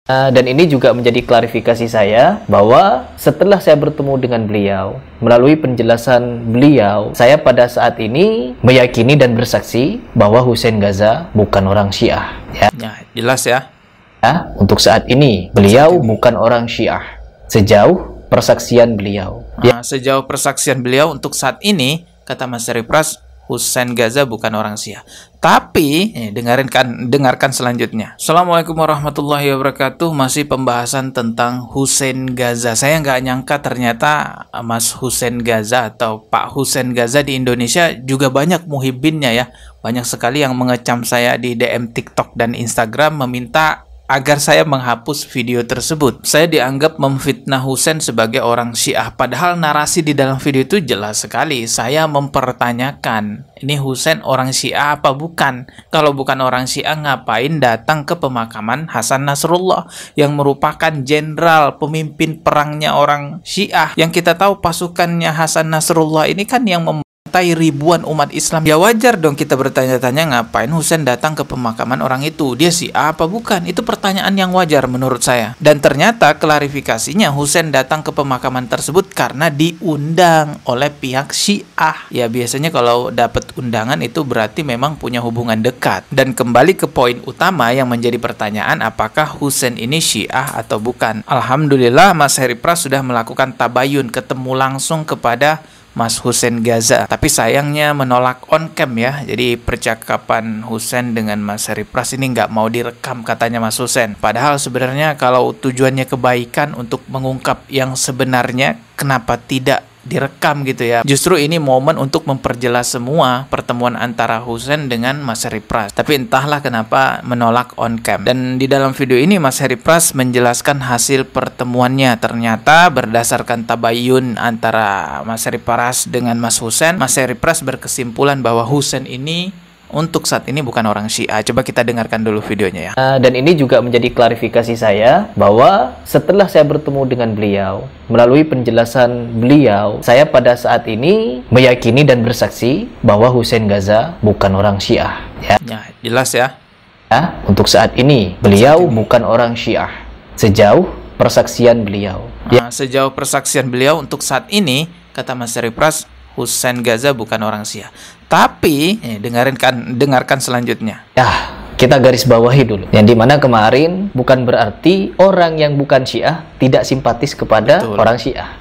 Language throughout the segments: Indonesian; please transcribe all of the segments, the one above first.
Dan ini juga menjadi klarifikasi saya bahwa setelah saya bertemu dengan beliau, melalui penjelasan beliau, saya pada saat ini meyakini dan bersaksi bahwa Husain Gaza bukan orang Syiah. Ya, jelas ya. Untuk saat ini beliau bukan orang Syiah sejauh persaksian beliau. Sejauh persaksian beliau untuk saat ini, kata Mas Syarif Pras, Husain Gaza bukan orang Syiah. Tapi dengarkan selanjutnya. Assalamualaikum warahmatullahi wabarakatuh. Masih pembahasan tentang Husain Gaza. Saya nggak nyangka ternyata Mas Husain Gaza atau Pak Husain Gaza di Indonesia juga banyak muhibbinnya ya. Banyak sekali yang mengecam saya di DM TikTok dan Instagram meminta agar saya menghapus video tersebut. Saya dianggap memfitnah Husain sebagai orang Syiah, padahal narasi di dalam video itu jelas sekali. Saya mempertanyakan, ini Husain orang Syiah apa bukan? Kalau bukan orang Syiah, ngapain datang ke pemakaman Hasan Nasrullah yang merupakan jenderal pemimpin perangnya orang Syiah? Yang kita tahu pasukannya Hasan Nasrullah ini kan yang ribuan umat Islam. Ya wajar dong kita bertanya-tanya, ngapain Husain datang ke pemakaman orang itu? Dia Syiah apa bukan? Itu pertanyaan yang wajar menurut saya. Dan ternyata klarifikasinya, Husain datang ke pemakaman tersebut karena diundang oleh pihak Syiah. Ya biasanya kalau dapat undangan itu berarti memang punya hubungan dekat. Dan kembali ke poin utama yang menjadi pertanyaan, apakah Husain ini Syiah atau bukan? Alhamdulillah Mas Syarif Pras sudah melakukan tabayun, ketemu langsung kepada Mas Husain Gaza, tapi sayangnya menolak on cam ya. Jadi percakapan Husain dengan Mas Syarif Pras ini nggak mau direkam katanya Mas Husain. Padahal sebenarnya kalau tujuannya kebaikan untuk mengungkap yang sebenarnya, kenapa tidak direkam gitu ya. Justru ini momen untuk memperjelas semua pertemuan antara Husain dengan Mas Syarif Pras. Tapi entahlah kenapa menolak on cam. Dan di dalam video ini Mas Syarif Pras menjelaskan hasil pertemuannya. Ternyata berdasarkan tabayun antara Mas Syarif Pras dengan Mas Husain, Mas Syarif Pras berkesimpulan bahwa Husain ini untuk saat ini bukan orang Syiah. Coba kita dengarkan dulu videonya ya. Dan ini juga menjadi klarifikasi saya bahwa setelah saya bertemu dengan beliau, melalui penjelasan beliau, saya pada saat ini meyakini dan bersaksi bahwa Husain Gaza bukan orang Syiah. Ya, jelas ya. Untuk saat ini beliau bukan orang Syiah sejauh persaksian beliau. Sejauh persaksian beliau untuk saat ini, kata Mas Syarif Pras, Husain Gaza bukan orang Syiah. Tapi dengarkan selanjutnya. Kita garis bawahi dulu. Yang dimana kemarin bukan berarti orang yang bukan Syiah tidak simpatis kepada orang Syiah.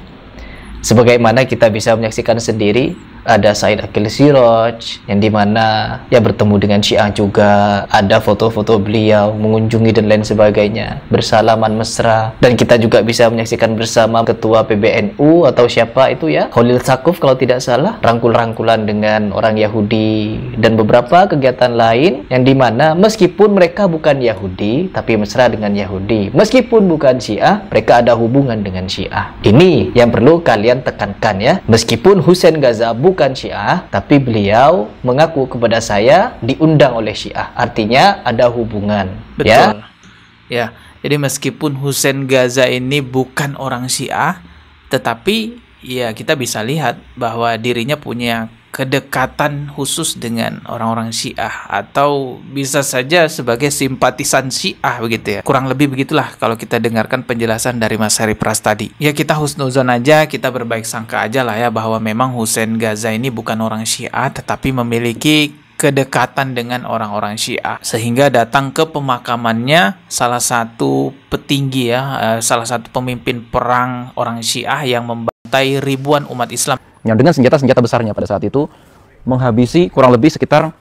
Sebagaimana kita bisa menyaksikan sendiri, ada Said Aqil Siraj yang dimana ya bertemu dengan Syiah juga, ada foto-foto beliau mengunjungi dan lain sebagainya, bersalaman mesra. Dan kita juga bisa menyaksikan bersama ketua PBNU atau siapa itu ya, Khalil Sakuf kalau tidak salah, rangkul-rangkulan dengan orang Yahudi dan beberapa kegiatan lain yang dimana meskipun mereka bukan Yahudi tapi mesra dengan Yahudi, meskipun bukan Syiah mereka ada hubungan dengan Syiah. Ini yang perlu kalian tekankan ya. Meskipun Husain Gaza bukan Syiah, tapi beliau mengaku kepada saya diundang oleh Syiah. Artinya ada hubungan. Betul. Ya, jadi meskipun Husain Gaza ini bukan orang Syiah, tetapi ya kita bisa lihat bahwa dirinya punya kedekatan khusus dengan orang-orang Syiah, atau bisa saja sebagai simpatisan Syiah begitu ya. Kurang lebih begitulah kalau kita dengarkan penjelasan dari Mas Syarif Pras tadi. Ya kita husnuzon aja, kita berbaik sangka aja lah ya bahwa memang Husain Gaza ini bukan orang Syiah tetapi memiliki kedekatan dengan orang-orang Syiah sehingga datang ke pemakamannya salah satu petinggi ya, salah satu pemimpin perang orang Syiah yang membantai ribuan umat Islam yang dengan senjata-senjata besarnya pada saat itu menghabisi kurang lebih sekitar,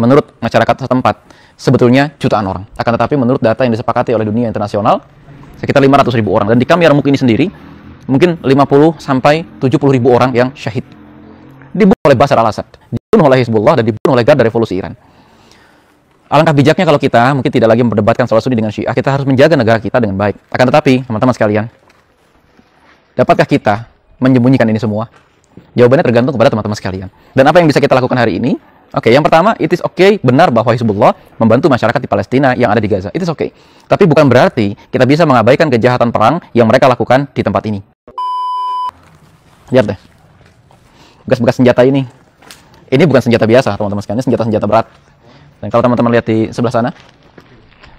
menurut masyarakat setempat, sebetulnya jutaan orang. Akan tetapi menurut data yang disepakati oleh dunia internasional, sekitar 500.000 orang. Dan di Kam Yarmuk ini sendiri, mungkin 50 sampai 70.000 orang yang syahid. Dibunuh oleh Bashar al-Assad, dibunuh oleh Hizbullah, dan dibunuh oleh Garda Revolusi Iran. Alangkah bijaknya kalau kita mungkin tidak lagi memperdebatkan soal Sunni dengan Syiah, kita harus menjaga negara kita dengan baik. Akan tetapi, teman-teman sekalian, dapatkah kita menyembunyikan ini semua? Jawabannya tergantung kepada teman-teman sekalian. Dan apa yang bisa kita lakukan hari ini? Oke, yang pertama, it is okay, benar bahwa Hizbullah membantu masyarakat di Palestina yang ada di Gaza. It is okay. Tapi bukan berarti kita bisa mengabaikan kejahatan perang yang mereka lakukan di tempat ini. Lihat deh. Bekas-bekas senjata ini. Ini bukan senjata biasa, teman-teman sekalian. Senjata-senjata berat. Dan kalau teman-teman lihat di sebelah sana,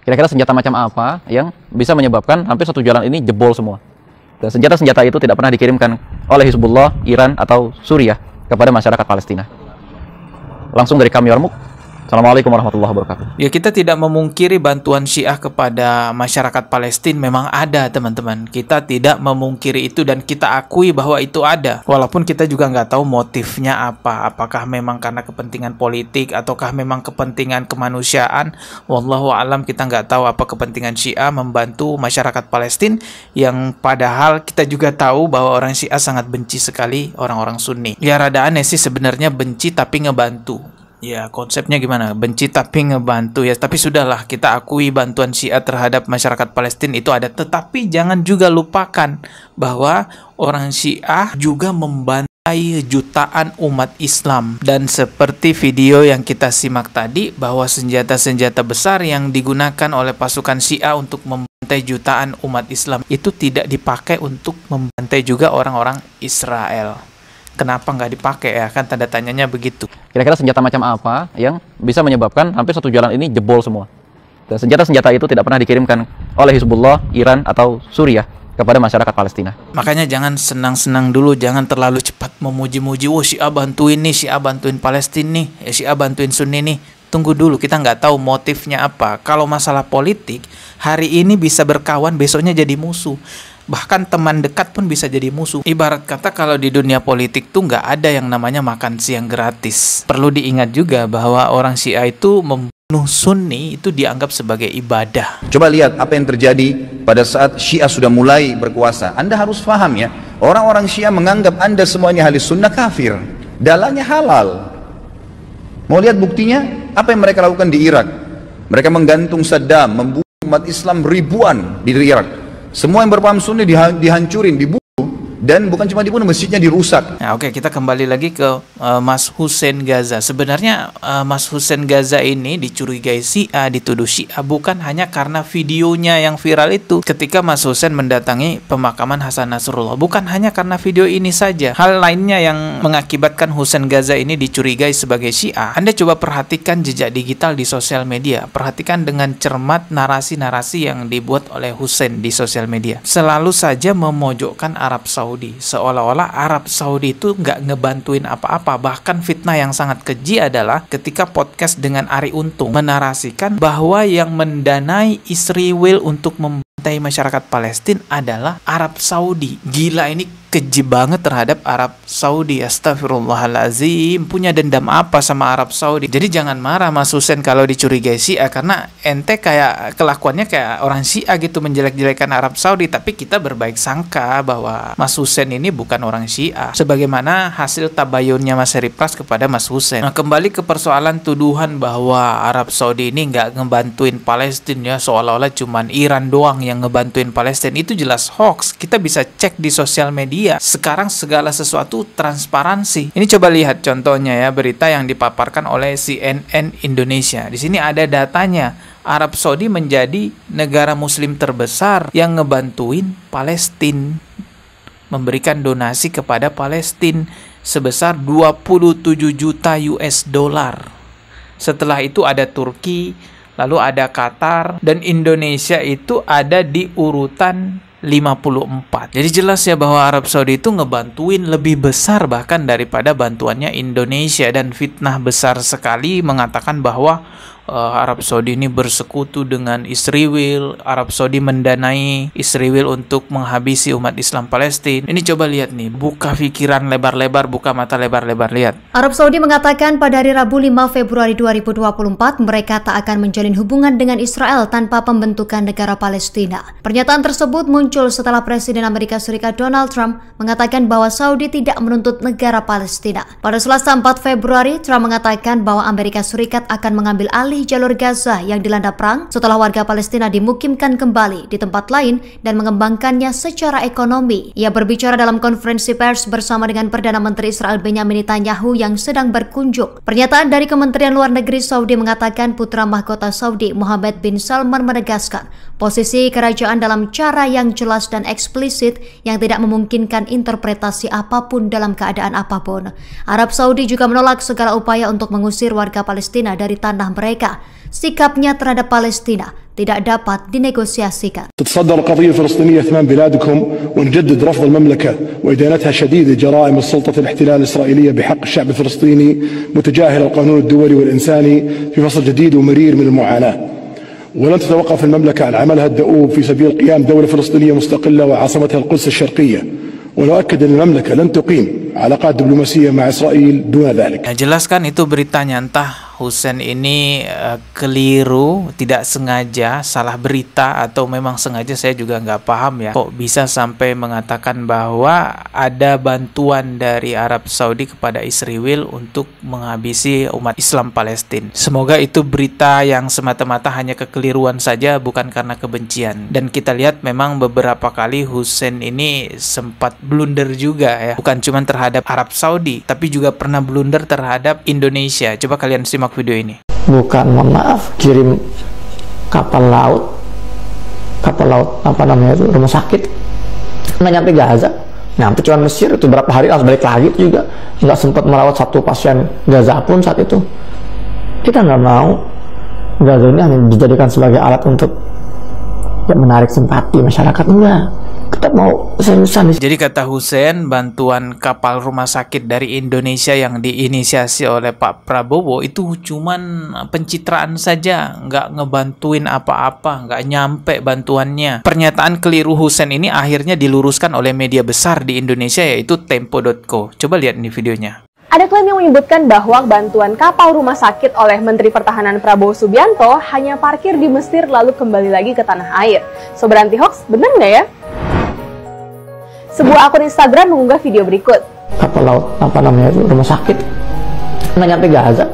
Kira-kira senjata macam apa yang bisa menyebabkan hampir satu jalan ini jebol semua? Dan senjata-senjata itu tidak pernah dikirimkan oleh Hizbullah, Iran, atau Suriah kepada masyarakat Palestina. Langsung dari kami Yarmouk. Assalamualaikum warahmatullahi wabarakatuh. Ya, kita tidak memungkiri bantuan Syiah kepada masyarakat Palestina memang ada, teman-teman. Kita tidak memungkiri itu dan kita akui bahwa itu ada. Walaupun kita juga nggak tahu motifnya apa. Apakah memang karena kepentingan politik ataukah memang kepentingan kemanusiaan. Wallahu alam, kita nggak tahu apa kepentingan Syiah membantu masyarakat Palestina yang padahal kita juga tahu bahwa orang Syiah sangat benci sekali orang-orang Sunni. Ya rada aneh sih sebenarnya, benci tapi ngebantu. Ya, konsepnya gimana? Benci tapi ngebantu ya. Tapi sudahlah, kita akui bantuan Syiah terhadap masyarakat Palestina itu ada. Tetapi jangan juga lupakan bahwa orang Syiah juga membantai jutaan umat Islam. Dan seperti video yang kita simak tadi, bahwa senjata-senjata besar yang digunakan oleh pasukan Syiah untuk membantai jutaan umat Islam itu tidak dipakai untuk membantai juga orang-orang Israel. Kenapa nggak dipakai ya? Kan tanda tanyanya begitu. Kira-kira senjata macam apa yang bisa menyebabkan hampir satu jalan ini jebol semua? Dan senjata-senjata itu tidak pernah dikirimkan oleh Hizbullah, Iran, atau Suriah kepada masyarakat Palestina. Makanya jangan senang-senang dulu, jangan terlalu cepat memuji-muji. Oh, Syiah bantuin nih, Syiah bantuin Palestina nih, Syiah bantuin Sunni nih. Tunggu dulu, kita nggak tahu motifnya apa. Kalau masalah politik, hari ini bisa berkawan, besoknya jadi musuh. Bahkan teman dekat pun bisa jadi musuh. Ibarat kata kalau di dunia politik tuh nggak ada yang namanya makan siang gratis. Perlu diingat juga bahwa orang Syiah itu membunuh Sunni itu dianggap sebagai ibadah. Coba lihat apa yang terjadi pada saat Syiah sudah mulai berkuasa. Anda harus paham ya, orang-orang Syiah menganggap Anda semua ini ahli sunnah kafir. Dalahnya halal. Mau lihat buktinya? Apa yang mereka lakukan di Irak? Mereka menggantung Saddam, membunuh umat Islam ribuan di Irak. Semua yang berpaham Sunni dihancurin, dibunuh, dan bukan cuma dibunuh, masjidnya dirusak. Nah, oke, kita kembali lagi ke Mas Hussein Gaza. Sebenarnya Mas Hussein Gaza ini dicurigai Syiah, dituduh Syiah bukan hanya karena videonya yang viral itu ketika Mas Hussein mendatangi pemakaman Hasan Nasrullah. Bukan hanya karena video ini saja. Hal lainnya yang mengakibatkan Hussein Gaza ini dicurigai sebagai Syiah. Anda coba perhatikan jejak digital di sosial media. Perhatikan dengan cermat narasi-narasi yang dibuat oleh Hussein di sosial media. Selalu saja memojokkan Arab Saudi. Seolah-olah Arab Saudi itu nggak ngebantuin apa-apa. Bahkan fitnah yang sangat keji adalah ketika podcast dengan Ari Untung menarasikan bahwa yang mendanai Israel untuk membantai masyarakat Palestina adalah Arab Saudi. Gila, ini keji banget terhadap Arab Saudi. Astagfirullahalazim, punya dendam apa sama Arab Saudi? Jadi jangan marah Mas Hussein kalau dicurigai Syiah, karena ente kayak kelakuannya kayak orang Syiah gitu, menjelek-jelekan Arab Saudi. Tapi kita berbaik sangka bahwa Mas Hussein ini bukan orang Syiah, sebagaimana hasil tabayunnya Mas Heri Pras kepada Mas Hussein. Nah, kembali ke persoalan tuduhan bahwa Arab Saudi ini nggak ngebantuin Palestina ya, seolah-olah cuman Iran doang yang ngebantuin Palestina. Itu jelas hoax. Kita bisa cek di sosial media. Sekarang segala sesuatu transparansi. Ini coba lihat contohnya ya, berita yang dipaparkan oleh CNN Indonesia. Di sini ada datanya. Arab Saudi menjadi negara muslim terbesar yang ngebantuin Palestina, memberikan donasi kepada Palestina sebesar 27 juta US dollar. Setelah itu ada Turki, lalu ada Qatar, dan Indonesia itu ada di urutan 54. Jadi jelas ya bahwa Arab Saudi itu ngebantuin lebih besar bahkan daripada bantuannya Indonesia. Dan fitnah besar sekali mengatakan bahwa Arab Saudi ini bersekutu dengan Israel. Arab Saudi mendanai Israel untuk menghabisi umat Islam Palestina. Ini coba lihat nih, buka pikiran lebar-lebar, buka mata lebar-lebar, lihat. Arab Saudi mengatakan pada hari Rabu 5 Februari 2024 mereka tak akan menjalin hubungan dengan Israel tanpa pembentukan negara Palestina. Pernyataan tersebut muncul setelah Presiden Amerika Serikat Donald Trump mengatakan bahwa Saudi tidak menuntut negara Palestina. Pada Selasa 4 Februari, Trump mengatakan bahwa Amerika Serikat akan mengambil alih jalur Gaza yang dilanda perang setelah warga Palestina dimukimkan kembali di tempat lain dan mengembangkannya secara ekonomi. Ia berbicara dalam konferensi pers bersama dengan Perdana Menteri Israel Benyamin Netanyahu yang sedang berkunjung. Pernyataan dari Kementerian Luar Negeri Saudi mengatakan putra mahkota Saudi Mohammed bin Salman menegaskan posisi kerajaan dalam cara yang jelas dan eksplisit yang tidak memungkinkan interpretasi apapun dalam keadaan apapun. Arab Saudi juga menolak segala upaya untuk mengusir warga Palestina dari tanah mereka. Sikapnya terhadap Palestina tidak dapat dinegosiasikan. تتصدر القضية الفلسطينية ثمان بلادكم ونجدد رفض المملكة وإدانتها شديد جرائم السلطة الاحتلال الإسرائيلية بحق الشعب الفلسطيني متجاهل القانون الدولي والإنساني في فصل جديد ومرير من المعاناة. ولن تتوقف المملكة عن عملها الدؤوب في سبيل قيام دولة فلسطينية مستقلة وعاصمتها القدس الشرقية. ونؤكد أن المملكة لن تقيم علاقات دبلوماسية مع إسرائيل دون ذلك. Jelaskan itu beritanya, entah Hussein ini keliru, tidak sengaja, salah berita, atau memang sengaja, saya juga nggak paham ya. Kok bisa sampai mengatakan bahwa ada bantuan dari Arab Saudi kepada Israel untuk menghabisi umat Islam Palestina. Semoga itu berita yang semata-mata hanya kekeliruan saja, bukan karena kebencian. Dan kita lihat memang beberapa kali Hussein ini sempat blunder juga ya. Bukan cuma terhadap Arab Saudi, tapi juga pernah blunder terhadap Indonesia. Coba kalian simak video ini. Bukan, mohon maaf, kirim kapal laut apa namanya itu, rumah sakit, nggak nyampe Gaza, nyampe cuma Mesir, itu berapa hari harus balik lagi, itu juga nggak sempat merawat satu pasien Gaza pun saat itu. Kita nggak mau Gaza ini hanya dijadikan sebagai alat untuk ya, menarik simpati masyarakat, enggak. Kita mau seriusan. Jadi kata Hussein, bantuan kapal rumah sakit dari Indonesia yang diinisiasi oleh Pak Prabowo itu cuman pencitraan saja, nggak ngebantuin apa-apa, nggak nyampe bantuannya. Pernyataan keliru Hussein ini akhirnya diluruskan oleh media besar di Indonesia, yaitu Tempo.co. Coba lihat nih videonya. Ada klaim yang menyebutkan bahwa bantuan kapal rumah sakit oleh Menteri Pertahanan Prabowo Subianto hanya parkir di Mesir lalu kembali lagi ke tanah air. Sobat anti hoax, bener nggak ya? Sebuah akun Instagram mengunggah video berikut. Kapal laut, apa namanya itu, rumah sakit, nggak nyampe Gaza,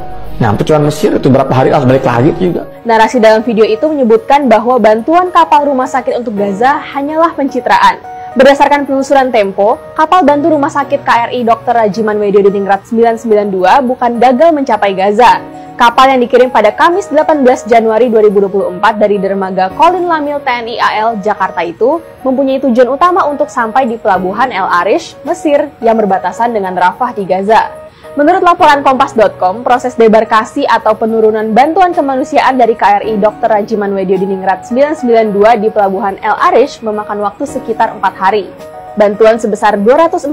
nyampe cuma Mesir, itu berapa hari harus balik lagi juga. Narasi dalam video itu menyebutkan bahwa bantuan kapal rumah sakit untuk Gaza hanyalah pencitraan. Berdasarkan penelusuran Tempo, kapal bantu rumah sakit KRI Dr. Rajiman Weddiodiningrat 992 bukan gagal mencapai Gaza. Kapal yang dikirim pada Kamis 18 Januari 2024 dari dermaga Colin Lamil TNI AL Jakarta itu mempunyai tujuan utama untuk sampai di pelabuhan El Arish, Mesir yang berbatasan dengan Rafah di Gaza. Menurut laporan Kompas.com, proses debarkasi atau penurunan bantuan kemanusiaan dari KRI Dr. Rajiman Weddiodiningrat 992 di pelabuhan El Arish memakan waktu sekitar 4 hari. Bantuan sebesar 242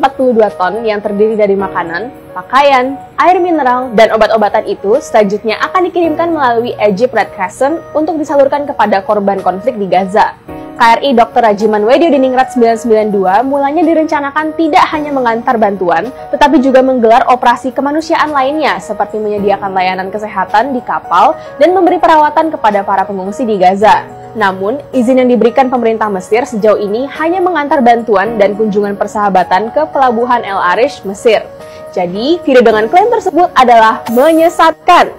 ton yang terdiri dari makanan, pakaian, air mineral, dan obat-obatan itu selanjutnya akan dikirimkan melalui Egypt Red Crescent untuk disalurkan kepada korban konflik di Gaza. KRI Dr. Rajiman Weddiodiningrat 992 mulanya direncanakan tidak hanya mengantar bantuan, tetapi juga menggelar operasi kemanusiaan lainnya seperti menyediakan layanan kesehatan di kapal dan memberi perawatan kepada para pengungsi di Gaza. Namun, izin yang diberikan pemerintah Mesir sejauh ini hanya mengantar bantuan dan kunjungan persahabatan ke pelabuhan El Arish, Mesir. Jadi, video dengan klaim tersebut adalah menyesatkan.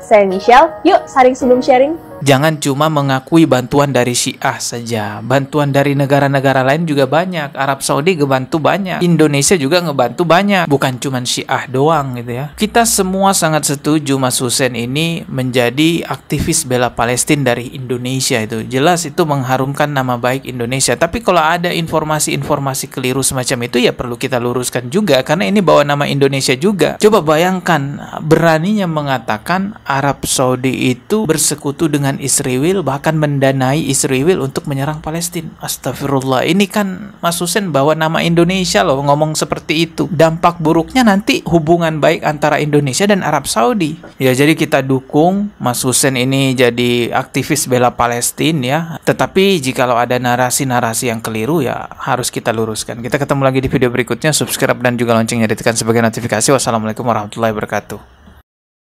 Saya Michelle, yuk saring sebelum sharing. Jangan cuma mengakui bantuan dari Syiah saja. Bantuan dari negara-negara lain juga banyak. Arab Saudi ngebantu banyak. Indonesia juga ngebantu banyak. Bukan cuma Syiah doang gitu ya. Kita semua sangat setuju Mas Hussein ini menjadi aktivis bela Palestina dari Indonesia itu. Jelas itu mengharumkan nama baik Indonesia. Tapi kalau ada informasi-informasi keliru semacam itu ya perlu kita luruskan juga. Karena ini bawa nama Indonesia juga. Coba bayangkan beraninya mengatakan Arab Saudi itu bersekutu dengan Israel, bahkan mendanai Israel untuk menyerang Palestina. Astagfirullah, ini kan Mas Hussein bawa nama Indonesia loh ngomong seperti itu. Dampak buruknya nanti hubungan baik antara Indonesia dan Arab Saudi. Ya jadi kita dukung Mas Hussein ini jadi aktivis bela Palestina ya. Tetapi jikalau ada narasi-narasi yang keliru ya harus kita luruskan. Kita ketemu lagi di video berikutnya. Subscribe dan juga loncengnya ditekan sebagai notifikasi. Wassalamualaikum warahmatullahi wabarakatuh.